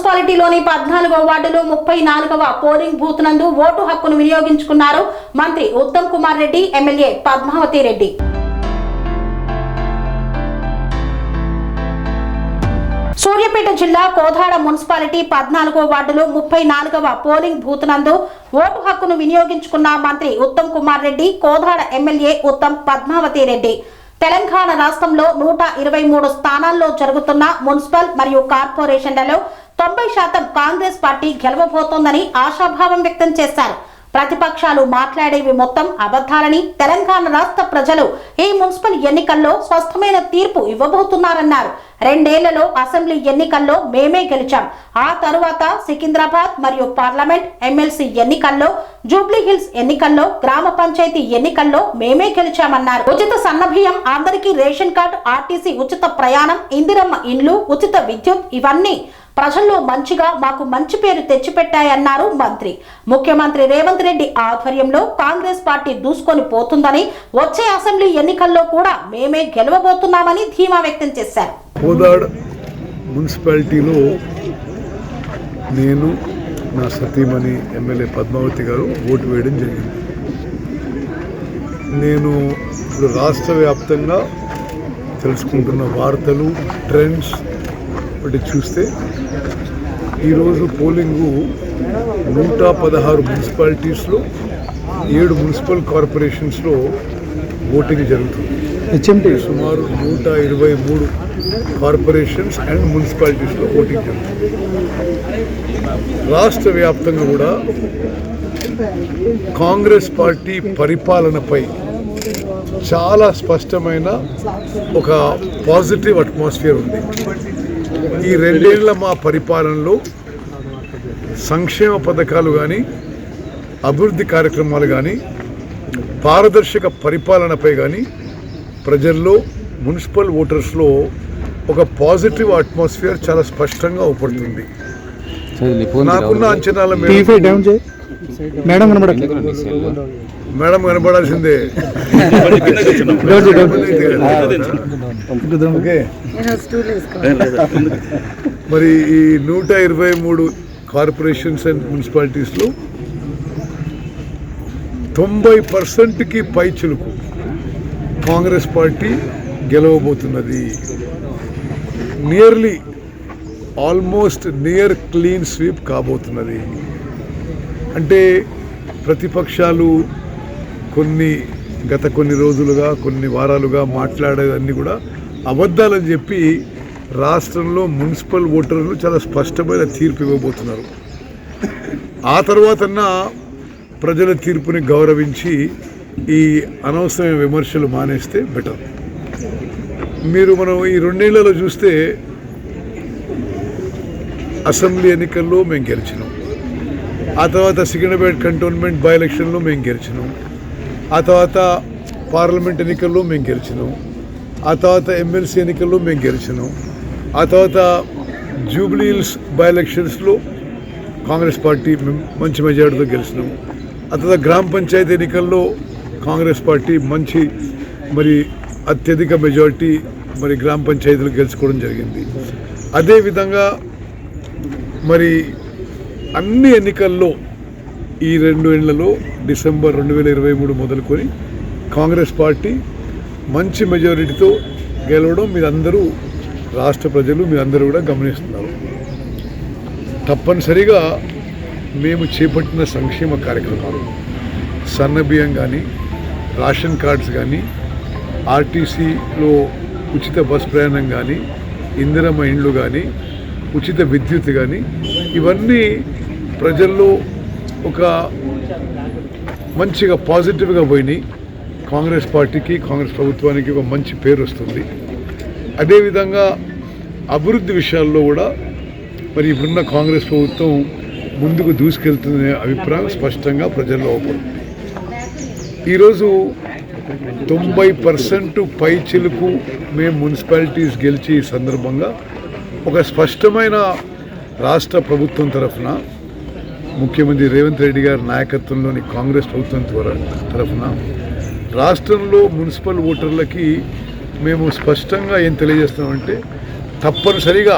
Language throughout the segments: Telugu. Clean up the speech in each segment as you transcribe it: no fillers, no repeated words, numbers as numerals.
మున్సిపాలిటీలోని 14వ వార్డులో 34వ పోలింగ్ బూత్ నందు ఓటు హక్కును వినియోగించుకున్నారు మంత్రి ఉత్తమ్ కుమార్ రెడ్డి, ఎమ్మెల్యే పద్మావతి రెడ్డి. సూర్యాపేట జిల్లా కోదాడ మున్సిపాలిటీ 14వ వార్డులో 34వ పోలింగ్ బూత్ నందు ఓటు హక్కును వినియోగించుకున్న మంత్రి ఉత్తమ్ కుమార్ రెడ్డి, కోదాడ ఎమ్మెల్యే ఉత్తమ్ పద్మావతి రెడ్డి. తెలంగాణ రాష్ట్రంలో 123 స్థానాల్లో జరుగుతున్న మున్సిపల్ మరియు కార్పొరేషన్లలో 90% కాంగ్రెస్ పార్టీ గెలవబోతోందని ఆశాభావం వ్యక్తం చేశారు. ప్రతిపక్షాలు మాట్లాడేవి మొత్తం అబద్ధాలని, తెలంగాణ రాష్ట్ర ప్రజలు ఈ మున్సిపల్ ఎన్నికల్లో స్పష్టమైన తీర్పు ఇవ్వబోతున్నారన్నారు. 2 ఏళ్లలో అసెంబ్లీ ఎన్నికల్లో మేమే గెలిచాం. ఆ తరువాత సికింద్రాబాద్ మరియు పార్లమెంట్, ఎమ్మెల్సీ ఎన్నికల్లో, జూబ్లీ హిల్స్ ఎన్నికల్లో, గ్రామ పంచాయతీ ఎన్నికల్లో మేమే గెలిచామన్నారు. ఉచిత సన్నబియ్యం, అందరికీ రేషన్ కార్డు, ఆర్టీసీ ఉచిత ప్రయాణం, ఇందిరమ్మ ఇండ్లు, ఉచిత విద్యుత్ ఇవన్నీ ప్రజల్లో మాకు మంచి పేరు తెచ్చిపెట్టాయన్నారు మంత్రి. ముఖ్యమంత్రి రేవంత్ రెడ్డి ఆధ్వర్యంలో కాంగ్రెస్ పార్టీ దూసుకొని పోతుందని, వచ్చే అసెంబ్లీ ఎన్నికల్లో కూడా మేమే గెలవబోతున్నామని ధీమా వ్యక్తం చేశారు. కోదాడ మున్సిపాలిటీలో నేను, నా సతీమణి ఎమ్మెల్యే పద్మావతి గారు ఓటు వేయడం జరిగింది. నేను ఇప్పుడు రాష్ట్ర వ్యాప్తంగా తెలుసుకుంటున్న వార్తలు, ట్రెండ్స్ బట్టి చూస్తే ఈరోజు పోలింగు 116 మున్సిపాలిటీస్లో 7 మున్సిపల్ కార్పొరేషన్స్లో ఓటింగ్ జరుగుతుంది. సుమారు 123 కార్పొరేషన్స్ అండ్ మున్సిపాలిటీస్లో ఓటింగ్ జరుగుతుంది. రాష్ట్ర వ్యాప్తంగా కూడా కాంగ్రెస్ పార్టీ పరిపాలనపై చాలా స్పష్టమైన ఒక పాజిటివ్ అట్మాస్ఫియర్ ఉంది. ఈ 2 ఏళ్ల మా పరిపాలనలో సంక్షేమ పథకాలు కానీ, అభివృద్ధి కార్యక్రమాలు కానీ, పారదర్శక పరిపాలనపై కానీ ప్రజల్లో, మున్సిపల్ ఓటర్స్లో ఒక పాజిటివ్ అట్మాస్ఫియర్ చాలా స్పష్టంగా ఉపడుతుంది. నాకున్న అంచనాల మేడం కనబడాల్సిందే. మరి ఈ 123 కార్పొరేషన్స్ అండ్ మున్సిపాలిటీస్లో 90%కి పైచులకు కాంగ్రెస్ పార్టీ గెలవబోతున్నది. ఆల్మోస్ట్ నియర్ క్లీన్ స్వీప్ కాబోతున్నది. అంటే ప్రతిపక్షాలు గత కొన్ని రోజులుగా, కొన్ని వారాలుగా మాట్లాడేవన్నీ కూడా అబద్ధాలని చెప్పి రాష్ట్రంలో మున్సిపల్ ఓటర్లు చాలా స్పష్టమైన తీర్పు ఇవ్వబోతున్నారు. ఆ తర్వాతన్నా ప్రజల తీర్పుని గౌరవించి ఈ అనవసరమైన విమర్శలు మానేస్తే బెటర్. మనం ఈ 2 ఏళ్లలో చూస్తే అసెంబ్లీ ఎన్నికల్లో మేము గెలిచినాం. ఆ తర్వాత సికింద్రాబాద్ కంటోన్మెంట్ బై ఎలక్షన్లో మేము గెలిచినాం. ఆ తర్వాత పార్లమెంట్ ఎన్నికల్లో మేము గెలిచినాం. ఆ తర్వాత ఎమ్మెల్సీ ఎన్నికల్లో మేము గెలిచినాం. ఆ తర్వాత జూబ్లీ హిల్స్ బై ఎలక్షన్స్లో కాంగ్రెస్ పార్టీ మంచి మెజార్టీతో గెలిచినాం. ఆ తర్వాత గ్రామ పంచాయతీ ఎన్నికల్లో కాంగ్రెస్ పార్టీ అత్యధిక మెజార్టీ గ్రామ పంచాయతీలు గెలుచుకోవడం జరిగింది. అదేవిధంగా అన్ని ఎన్నికల్లో ఈ 2 ఏళ్లలో డిసెంబర్ 2023 మొదలుకొని కాంగ్రెస్ పార్టీ మంచి మెజారిటీతో గెలవడం మీరందరూ, రాష్ట్ర ప్రజలు మీరందరూ కూడా గమనిస్తున్నారు. తప్పనిసరిగా మేము చేపట్టిన సంక్షేమ కార్యక్రమాలు, సన్నబియ్యం కానీ, రేషన్ కార్డ్స్ కానీ, ఆర్టీసీలో ఉచిత బస్ ప్రయాణం కానీ, ఇందిరమ్మ ఇండ్లు కానీ, ఉచిత విద్యుత్ కానీ, ఇవన్నీ ప్రజల్లో ఒక మంచిగా పాజిటివ్గా పోయినాయి. కాంగ్రెస్ పార్టీకి, కాంగ్రెస్ ప్రభుత్వానికి ఒక మంచి పేరు వస్తుంది. అదేవిధంగా అభివృద్ధి విషయాల్లో కూడా ఇప్పుడున్న కాంగ్రెస్ ప్రభుత్వం ముందుకు దూసుకెళ్తుందనే అభిప్రాయం స్పష్టంగా ప్రజల్లో అవపడుతుంది. ఈరోజు 90% పైచిలుకు మేము మున్సిపాలిటీస్ గెలిచి ఈ సందర్భంగా ఒక స్పష్టమైన రాష్ట్ర ప్రభుత్వం తరఫున, ముఖ్యమంత్రి రేవంత్ రెడ్డి గారి నాయకత్వంలోని కాంగ్రెస్ ప్రభుత్వం తరఫున రాష్ట్రంలో మున్సిపల్ ఓటర్లకి మేము స్పష్టంగా ఏం తెలియజేస్తున్నామంటే తప్పనిసరిగా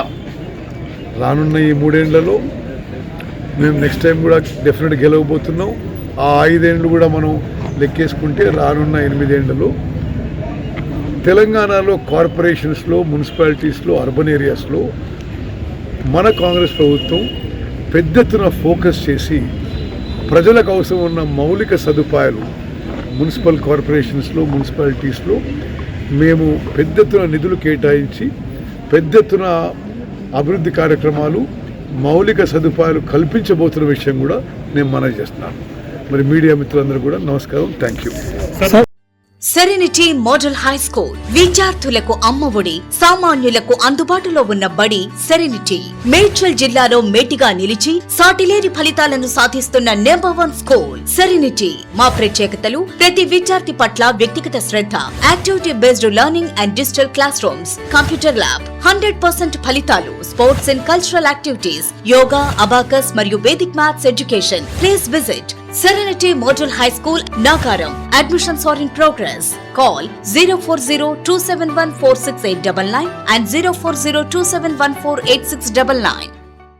రానున్న ఈ 3 ఏళ్లలో మేము నెక్స్ట్ టైం కూడా డెఫినెట్ గెలవబోతున్నాం. ఆ 5 ఏళ్ళు కూడా మనం లెక్కేసుకుంటే రానున్న 8 ఏళ్లలో తెలంగాణలో కార్పొరేషన్స్లో, మున్సిపాలిటీస్లో, అర్బన్ ఏరియాస్లో మన కాంగ్రెస్ ప్రభుత్వం పెద్ద ఎత్తున ఫోకస్ చేసి ప్రజలకు అవసరం ఉన్న మౌలిక సదుపాయాలు మున్సిపల్ కార్పొరేషన్స్లో, మున్సిపాలిటీస్లో మేము పెద్ద ఎత్తున నిధులు కేటాయించి పెద్ద ఎత్తున అభివృద్ధి కార్యక్రమాలు, మౌలిక సదుపాయాలు కల్పించబోతున్న విషయం కూడా నేను మనవి చేస్తున్నాను. మరి మీడియా మిత్రులందరూ కూడా నమస్కారం, thank you. Serenity model high school విద్యార్థులకు అమ్మఒడి, సామాన్యులకు అందుబాటులో ఉన్న బడి సెరెనిటీ. మేడ్చల్ జిల్లాలో మేటిగా నిలిచి సాటిలేని ఫలితాలను సాధిస్తున్న #1 స్కూల్ సెరెనిటీ. మా ప్రత్యేకతలు ప్రతి విద్యార్థి పట్ల వ్యక్తిగత శ్రద్ధ, activity based learning and digital classrooms, computer lab, 100% ఫలితాలు, sports and cultural activities, yoga, abacus మరియు Vedic maths education. Please visit Serenity Model High School, Nagaram. Admissions are in progress. Call 040-271-46899 and 040-271-48699.